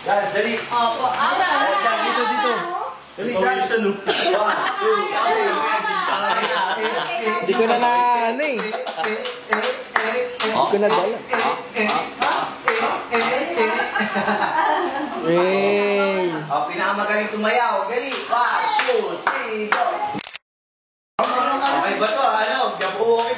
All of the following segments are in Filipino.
Dance, dali. Opo. Dito. Dali, dance. Hindi ko na ano eh. Hindi ko na dala. Hey! Pinakamagaling sumayaw. Gali. 1, 2, 3, go. Okay ba to? Ano? Jabawokis.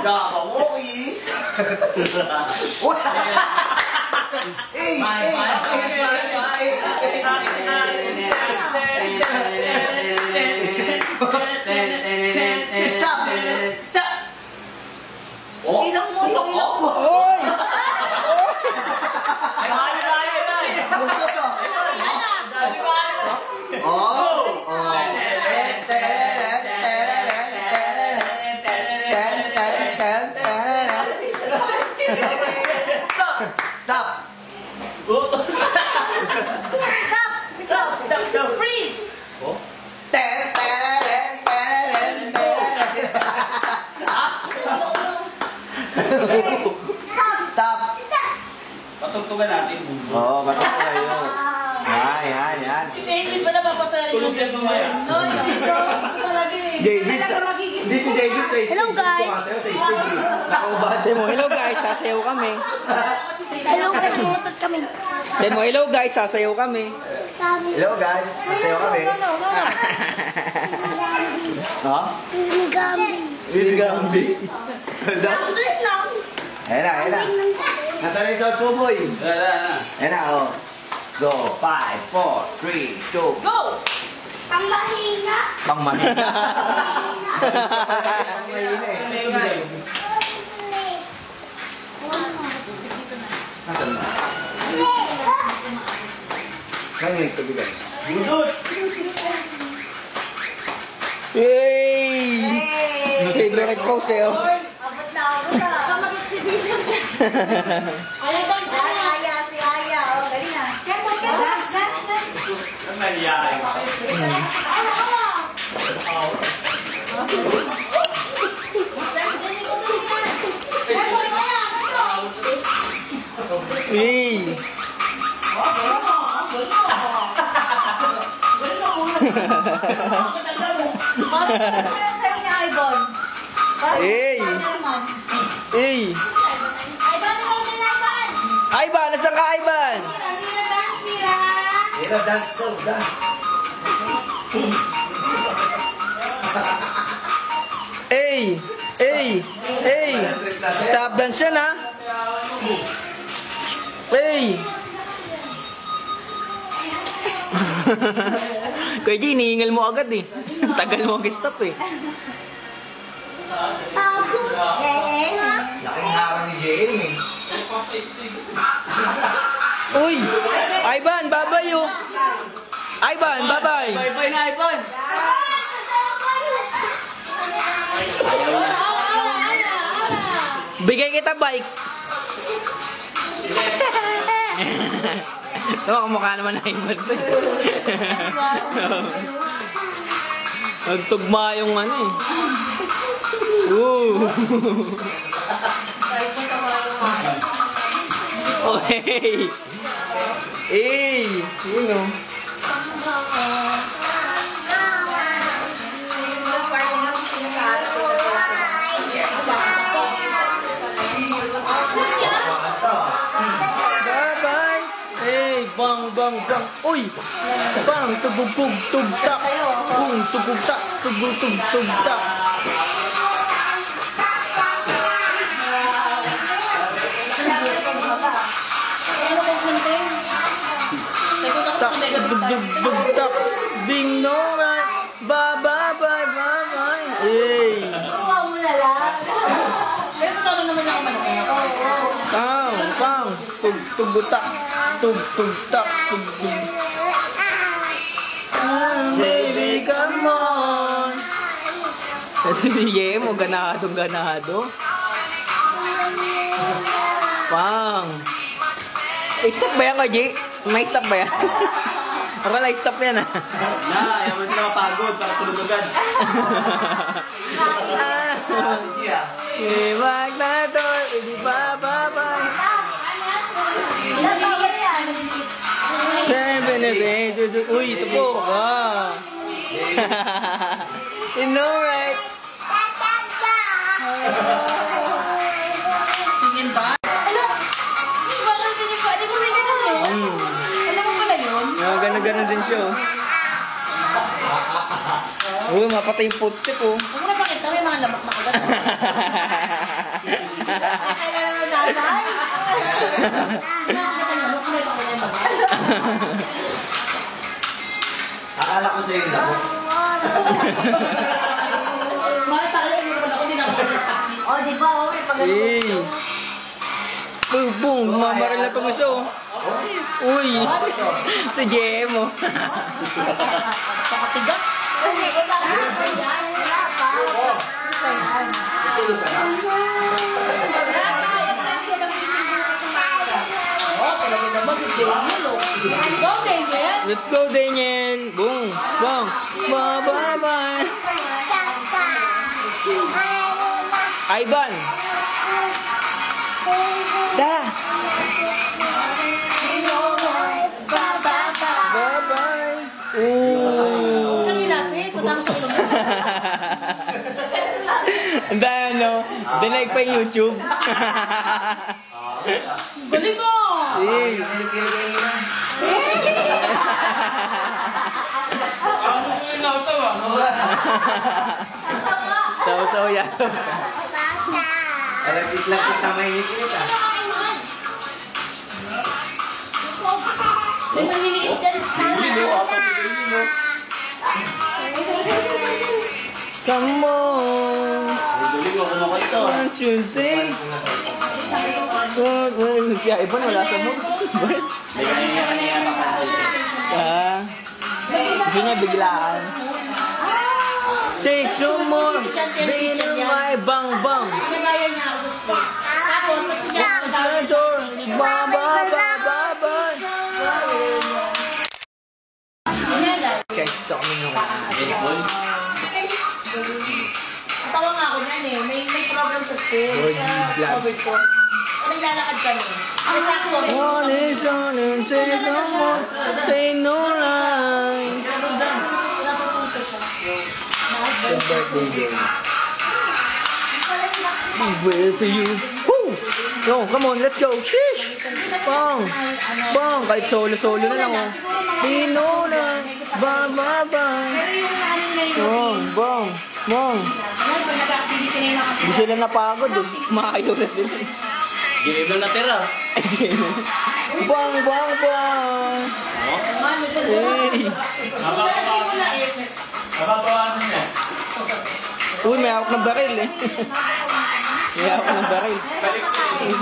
Jabawokis. Stop! Ilong mo. Oy! Stop! Freeze! Stop! Patugtugan natin, bubo. Oo, patugtugan yun. Yan. Si David ba napapasaya yung Tulog yan mamaya. No, dito. David, hindi si David sa Hello, guys. Nakabasa Say mo, hello guys, sasayaw kami. Hello, kalimutan kami. Say mo, hello guys, sasayaw kami. Hello guys, masayaw kami. No. Ha? Gambi. Tablet lang. Ayan na. Nasaan yung sauce mo, boy? Ayan na, oh. Go, 5, 4, 3, 2. Go! Ang mahina. Pangmahina. Nasaan na? Kaya yung tubigan. Budot! Yay! Favorite pose eh, oh. Abot na ako. Mag-exhibition. Aya, si Aya. O, galing na. Dance. Ang nangyari. Yay! Sa'yo ni Ivan. Hey! Hey! Ivan! Nasaan ka, Ivan? Mira, dance to, dance. Hey! Stop dance yan, ha? Hey! Kuya G, iniingal mo agad eh. Tagal mo mag-stop eh. Laking harang ni Jane eh. Uy! Ivan, babay oh! Ivan, babay! Bye-bye na, Ivan! Bigay kita bike! Ito, kamukha naman na Ivan to eh. Nagtugma yung ano eh. Oh, hey! Hey! Yun o. Bye-bye! Hey! Bang! Uy! Bang! Tubug-tug! Tug-tak! Bung! Tubug-tak! Tubug-tug-tug-tak! Tak, dug-dug-dug-tak! Ding no right! Bye-bye! Hey! Kuha mo na lang. Pero sa naman ako manok. Pang! Tug-tug-tak! Tug-tug-tak! Tug-tug! Baby, come on! Ito yung mo, ganado. Pang! Stop ba yan, Kaji? May stop ba yan? Akala stop yan ah. Ayaw mo sila mapagod para tulugan. Iwag na to, hindi ba babay? eh. Uy, ito po. Ah. You know, right? Singin ba? Ala! Bakit hindi pa? Di ko may ganun yun. Alam mo pala yun? Gano'n din siya. Uy, mapatay yung footstep, oh. Huwag mo na pakita, may mga lamak na kagat. Kaya naman nanay. Nakakita yung lamok, may pakita yung mga. Akala ko sa'yo yung labo. Mahal sa akin, hindi naman ako dinakalit. Oh, di ba? Oh, may pagano. Hey. Boom, boom. Mamaril na pang gusto. Uy. Si JM, oh. Pakatigas. Hindi, iba ka. Yan, wala pa. Oh, talaga naman si Daniel, oh. Go, Daniel. Let's go, Daniel. Boom. Boom. Bye-bye. Ivan. Da. Bye-bye. Ooh. Kami lapit, matapos sa ilong. Ang dahil, no? Dinag pa yung YouTube. Galing mo! Hey. So, yeah. Kalapit-lapit na may ngipit ah. May maliliit yan. Come on. Galing mo kumakot to. One, two, three. Si Ivan wala sa mood. May kanina pa Gusto niya biglaan. Take some more. Bring in my bang bang. Pinagaya niya ako gusto. Tapos, pag siya ako Ba ba ba ba ba. Okay, stop me nung. tawa nga ako niyan eh. May program sa school. Lord, Sa glad. COVID ko. Naglalakad kami. Ang sakto. One is on and take no more. Take no line. Napapuso siya. Happy birthday girl. Be with you. Woo! No, come on, let's go. Sheesh! Bang! Bang! Kahit solo-solo na lang, oh. Pino na. Ba, ba, ba. Bang! Bang! Bang! Hindi sila napagod, eh. Makayo na sila. Game lang natira. Ay, gano'n. Bang! Bang! Bang! Hey! Napapawanan niya. Uy, may hawak ng baril, eh. May hawak ng baril.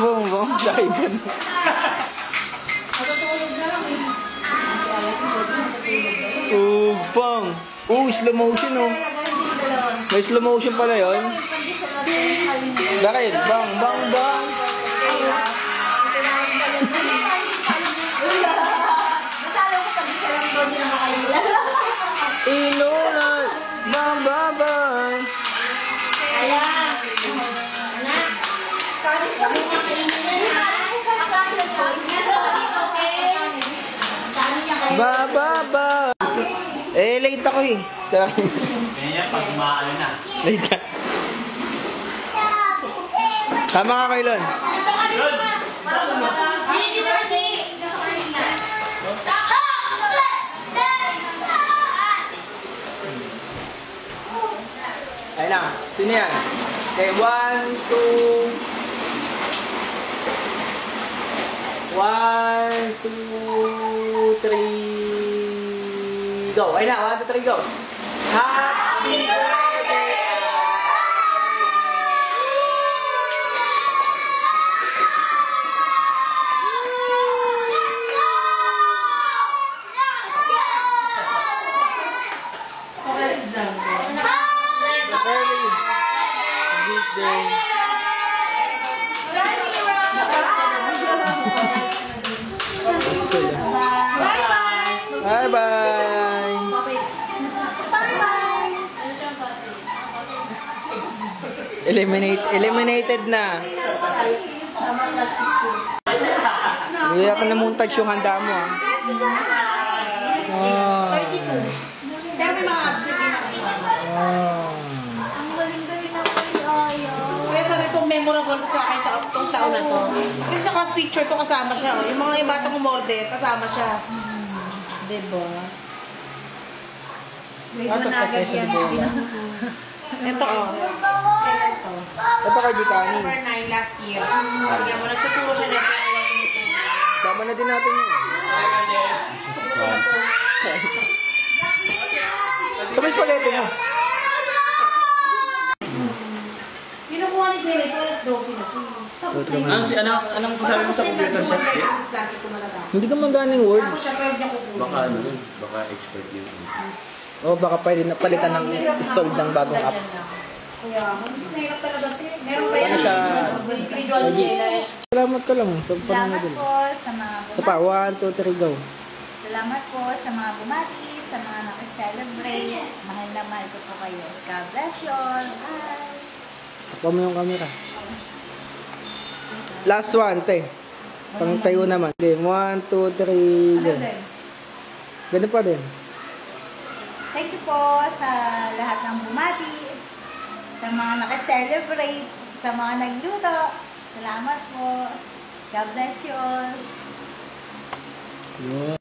Bang! Bang! Daigan. Oh, bang! Oh, slow motion, oh. May slow motion pala yun. Bakit? Bang, bang, bang. Inuna. Bang, bang, bang. Ba, ba, ba. Eh, late ako eh. Sorry. Ganyan pag umaano na. Late ka. Tama ka kay Lon. Ayun na. Sino yan? Okay, 1, 2... 1, 2, 3... Go! Ayun na, 1, 2, 3, go! Happy birthday! Bye-bye! Eliminated na. Hindi ako na montage yung handa mo. Ah. 32. Pero may mga absent din ako. Ah. Ang galing-galing ng Ayo. Kaya sabi ko, memorable sa akin itong taon na to. Kasi sa class picture ko kasama siya. Oh. Yung mga batang umorder, kasama siya. Diba? Out of question po. Ito oh. Ito. Ito kay Gikanin. Number 9 last year. Kaya mo, nagtuturo siya nito. Sama na din natin yun. Kamis palete mo. Kinukuha ni Jerry, ito alas 12 na. Anong sabi mo sa computer siya? Klase ko malaga. Hindi ka maganing word. Tapos siya pwede niya kukuha. Baka ano yun? Baka expert yun. O baka pwede na palitan ng install ng bagong apps. Kaya, mahirap talaga. Meron pa yan. Ano siya? Individual Jerry. Salamat ka lang sa Salamat panunod. po sa mga Sa pa, 1, 2, 3, go. Salamat po sa mga bumati, sa mga nakaselebrate. Mahal na mahal ko po kayo. God bless you all. Bye! Takpa mo yung camera. Last one, te. Pang tayo naman. 1, 2, 3, go. Ganun pa din. Thank you po sa lahat ng bumati, sa mga nakaselebrate, sa mga nagluto. Salamat po. God bless you all. Yeah.